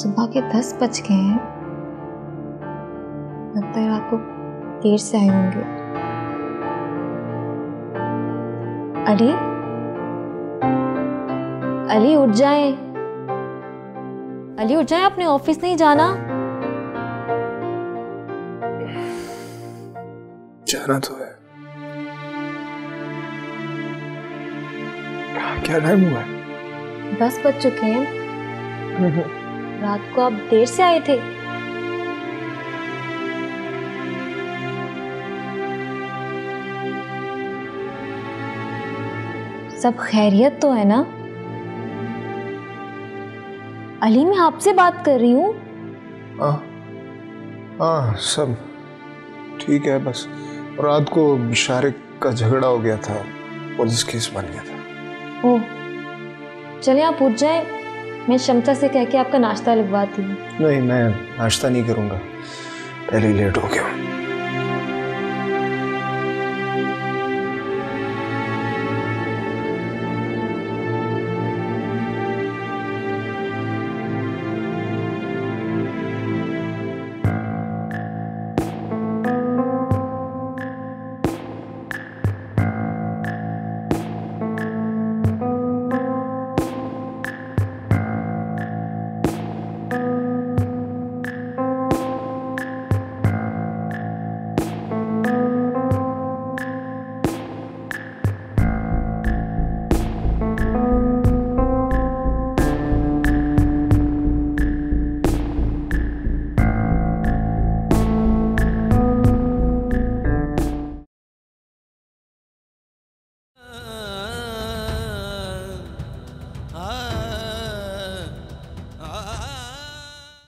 सुबह के 10 बज गए हैं। लगता है रात को देर से आए होंगे। अली, अली उठ जाए, अली उठ जाए, आपने ऑफिस नहीं जाना? जाना तो है। क्या टाइम हुआ है? 10 बज चुके हैं। रात को आप देर से आए थे। सब खैरियत तो है ना? अली, मैं आपसे बात कर रही हूँ। हाँ, सब ठीक है। बस रात को शारिक का झगड़ा हो गया था, पुलिस केस बन गया था। ओह, चलिए आप उठ जाए, मैं शमता से कह के आपका नाश्ता लगवाती हूँ। नहीं, मैं नाश्ता नहीं करूँगा, पहले ही लेट हो गया हूँ।